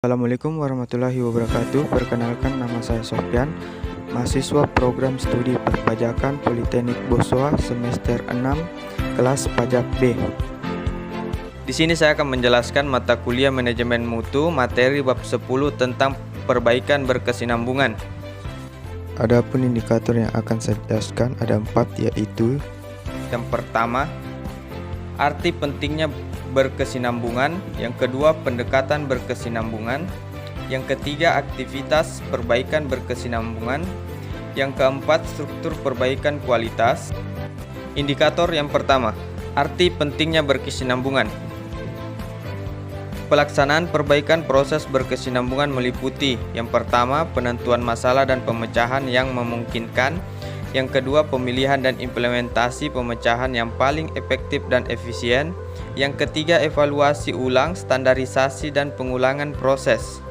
Assalamualaikum warahmatullahi wabarakatuh. Perkenalkan, nama saya Sofyan, mahasiswa program studi perpajakan Politeknik Bosowa semester 6, kelas pajak B. Di sini saya akan menjelaskan mata kuliah manajemen mutu materi bab 10 tentang perbaikan berkesinambungan. Adapun indikator yang akan saya jelaskan ada 4, yaitu yang pertama, arti pentingnya berkesinambungan, yang kedua pendekatan berkesinambungan, yang ketiga aktivitas perbaikan berkesinambungan, yang keempat struktur perbaikan kualitas. Indikator yang pertama, arti pentingnya berkesinambungan. Pelaksanaan perbaikan proses berkesinambungan meliputi yang pertama penentuan masalah dan pemecahan yang memungkinkan, yang kedua pemilihan dan implementasi pemecahan yang paling efektif dan efisien, yang ketiga evaluasi ulang, standarisasi dan pengulangan proses.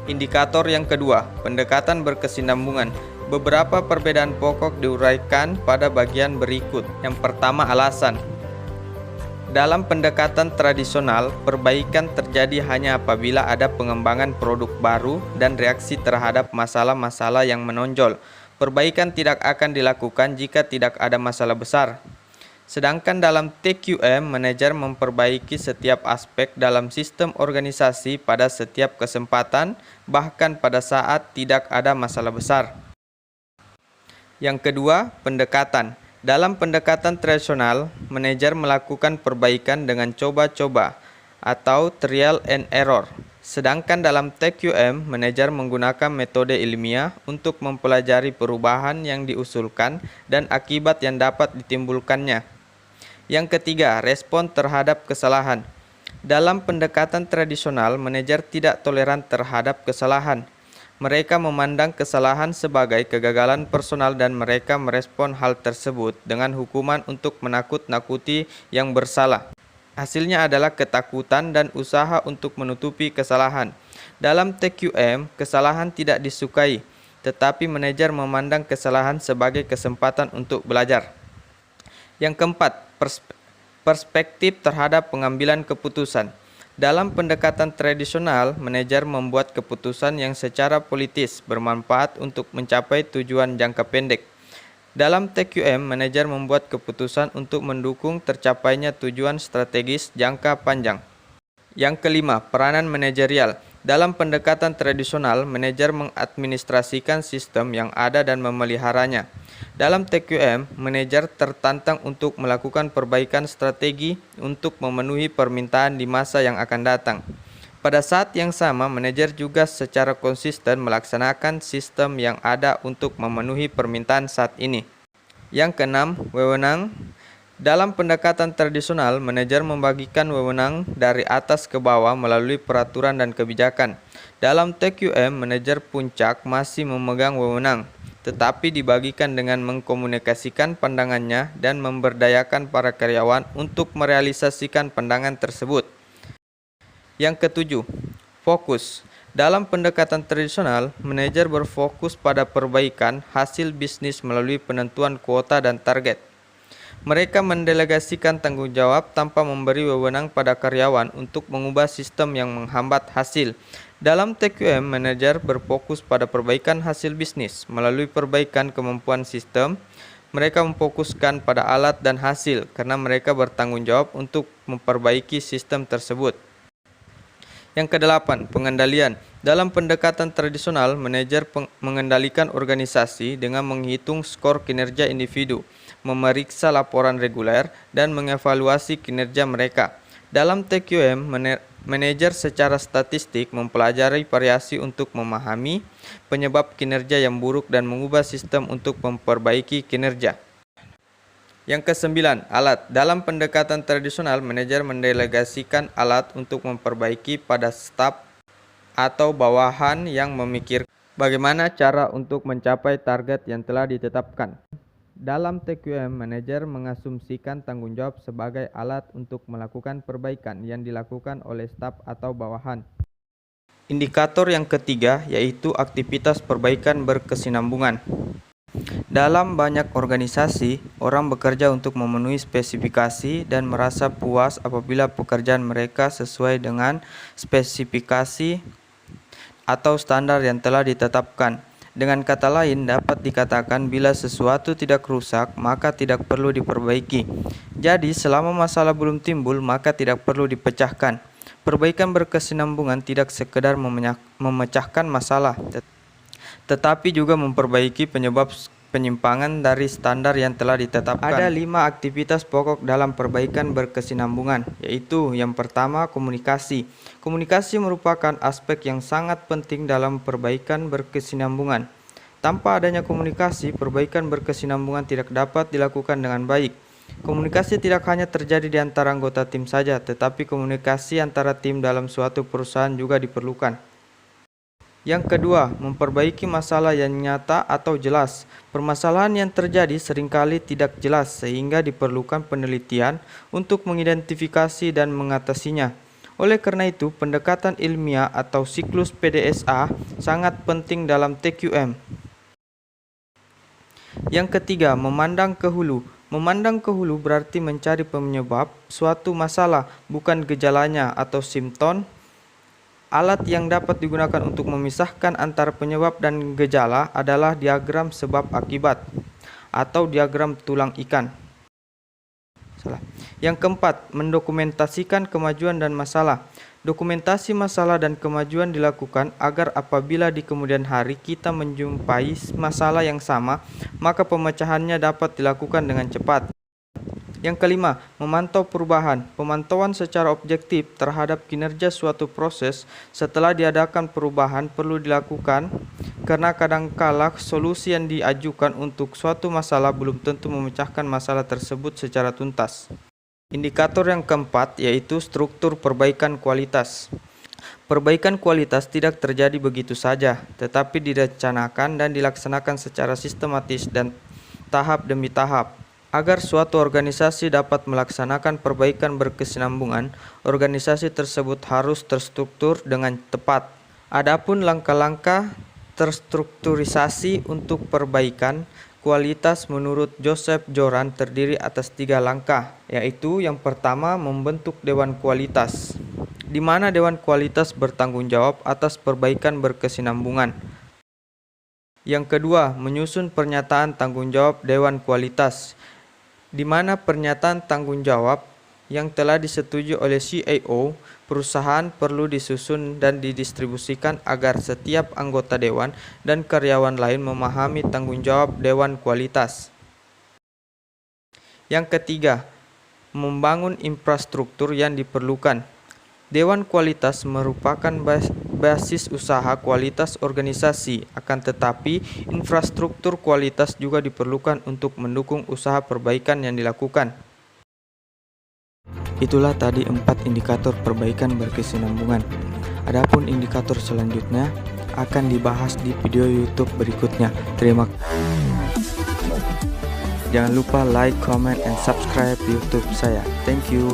Indikator yang kedua, pendekatan berkesinambungan. Beberapa perbedaan pokok diuraikan pada bagian berikut. Yang pertama, alasan. Dalam pendekatan tradisional, perbaikan terjadi hanya apabila ada pengembangan produk baru dan reaksi terhadap masalah-masalah yang menonjol. Perbaikan tidak akan dilakukan jika tidak ada masalah besar. Sedangkan dalam TQM, manajer memperbaiki setiap aspek dalam sistem organisasi pada setiap kesempatan, bahkan pada saat tidak ada masalah besar. Yang kedua, pendekatan. Dalam pendekatan tradisional, manajer melakukan perbaikan dengan coba-coba atau trial and error. Sedangkan dalam TQM, manajer menggunakan metode ilmiah untuk mempelajari perubahan yang diusulkan dan akibat yang dapat ditimbulkannya. Yang ketiga, respon terhadap kesalahan. Dalam pendekatan tradisional, manajer tidak toleran terhadap kesalahan. Mereka memandang kesalahan sebagai kegagalan personal dan mereka merespon hal tersebut dengan hukuman untuk menakut-nakuti yang bersalah. Hasilnya adalah ketakutan dan usaha untuk menutupi kesalahan. Dalam TQM, kesalahan tidak disukai, tetapi manajer memandang kesalahan sebagai kesempatan untuk belajar. Yang keempat, perspektif terhadap pengambilan keputusan. Dalam pendekatan tradisional, manajer membuat keputusan yang secara politis bermanfaat untuk mencapai tujuan jangka pendek. Dalam TQM, manajer membuat keputusan untuk mendukung tercapainya tujuan strategis jangka panjang. Yang kelima, peranan manajerial. Dalam pendekatan tradisional, manajer mengadministrasikan sistem yang ada dan memeliharanya. Dalam TQM, manajer tertantang untuk melakukan perbaikan strategi untuk memenuhi permintaan di masa yang akan datang. Pada saat yang sama, manajer juga secara konsisten melaksanakan sistem yang ada untuk memenuhi permintaan saat ini. Yang keenam, wewenang. Dalam pendekatan tradisional, manajer membagikan wewenang dari atas ke bawah melalui peraturan dan kebijakan. Dalam TQM, manajer puncak masih memegang wewenang, tetapi dibagikan dengan mengkomunikasikan pandangannya dan memberdayakan para karyawan untuk merealisasikan pandangan tersebut. Yang ketujuh, fokus. Dalam pendekatan tradisional, manajer berfokus pada perbaikan hasil bisnis melalui penentuan kuota dan target. Mereka mendelegasikan tanggung jawab tanpa memberi wewenang pada karyawan untuk mengubah sistem yang menghambat hasil. Dalam TQM, manajer berfokus pada perbaikan hasil bisnis melalui perbaikan kemampuan sistem. Mereka memfokuskan pada alat dan hasil karena mereka bertanggung jawab untuk memperbaiki sistem tersebut. Yang kedelapan, pengendalian. Dalam pendekatan tradisional, manajer mengendalikan organisasi dengan menghitung skor kinerja individu, memeriksa laporan reguler, dan mengevaluasi kinerja mereka. Dalam TQM, manajer secara statistik mempelajari variasi untuk memahami penyebab kinerja yang buruk dan mengubah sistem untuk memperbaiki kinerja. Yang kesembilan, alat. Dalam pendekatan tradisional, manajer mendelegasikan alat untuk memperbaiki pada staf atau bawahan yang memikirkan bagaimana cara untuk mencapai target yang telah ditetapkan. Dalam TQM, manajer mengasumsikan tanggung jawab sebagai alat untuk melakukan perbaikan yang dilakukan oleh staf atau bawahan. Indikator yang ketiga yaitu aktivitas perbaikan berkesinambungan. Dalam banyak organisasi, orang bekerja untuk memenuhi spesifikasi dan merasa puas apabila pekerjaan mereka sesuai dengan spesifikasi atau standar yang telah ditetapkan. Dengan kata lain, dapat dikatakan bila sesuatu tidak rusak, maka tidak perlu diperbaiki. Jadi, selama masalah belum timbul, maka tidak perlu dipecahkan. Perbaikan berkesinambungan tidak sekedar memecahkan masalah, tetapi juga memperbaiki penyebab penyimpangan dari standar yang telah ditetapkan. Ada 5 aktivitas pokok dalam perbaikan berkesinambungan, yaitu yang pertama, komunikasi. Komunikasi merupakan aspek yang sangat penting dalam perbaikan berkesinambungan. Tanpa adanya komunikasi, perbaikan berkesinambungan tidak dapat dilakukan dengan baik. Komunikasi tidak hanya terjadi di antara anggota tim saja, tetapi komunikasi antara tim dalam suatu perusahaan juga diperlukan. Yang kedua, memperbaiki masalah yang nyata atau jelas. Permasalahan yang terjadi seringkali tidak jelas sehingga diperlukan penelitian untuk mengidentifikasi dan mengatasinya. Oleh karena itu, pendekatan ilmiah atau siklus PDSA sangat penting dalam TQM. Yang ketiga, memandang ke hulu. Memandang ke hulu berarti mencari penyebab suatu masalah, bukan gejalanya atau simptom. Alat yang dapat digunakan untuk memisahkan antara penyebab dan gejala adalah diagram sebab akibat atau diagram tulang ikan. Yang keempat, mendokumentasikan kemajuan dan masalah. Dokumentasi masalah dan kemajuan dilakukan agar apabila di kemudian hari kita menjumpai masalah yang sama, maka pemecahannya dapat dilakukan dengan cepat. Yang kelima, memantau perubahan. Pemantauan secara objektif terhadap kinerja suatu proses setelah diadakan perubahan perlu dilakukan karena kadangkala solusi yang diajukan untuk suatu masalah belum tentu memecahkan masalah tersebut secara tuntas. Indikator yang keempat yaitu struktur perbaikan kualitas. Perbaikan kualitas tidak terjadi begitu saja, tetapi direncanakan dan dilaksanakan secara sistematis dan tahap demi tahap. Agar suatu organisasi dapat melaksanakan perbaikan berkesinambungan, organisasi tersebut harus terstruktur dengan tepat. Adapun langkah-langkah terstrukturisasi untuk perbaikan kualitas menurut Joseph Joran terdiri atas 3 langkah, yaitu yang pertama, membentuk Dewan Kualitas, di mana Dewan Kualitas bertanggung jawab atas perbaikan berkesinambungan. Yang kedua, menyusun pernyataan tanggung jawab Dewan Kualitas, di mana pernyataan tanggung jawab yang telah disetujui oleh CEO perusahaan perlu disusun dan didistribusikan agar setiap anggota dewan dan karyawan lain memahami tanggung jawab Dewan Kualitas. Yang ketiga, membangun infrastruktur yang diperlukan. Dewan Kualitas merupakan basis usaha kualitas organisasi, akan tetapi infrastruktur kualitas juga diperlukan untuk mendukung usaha perbaikan yang dilakukan. Itulah tadi 4 indikator perbaikan berkesinambungan. Adapun indikator selanjutnya akan dibahas di video YouTube berikutnya. Terima kasih. Jangan lupa like, comment, and subscribe YouTube saya. Thank you.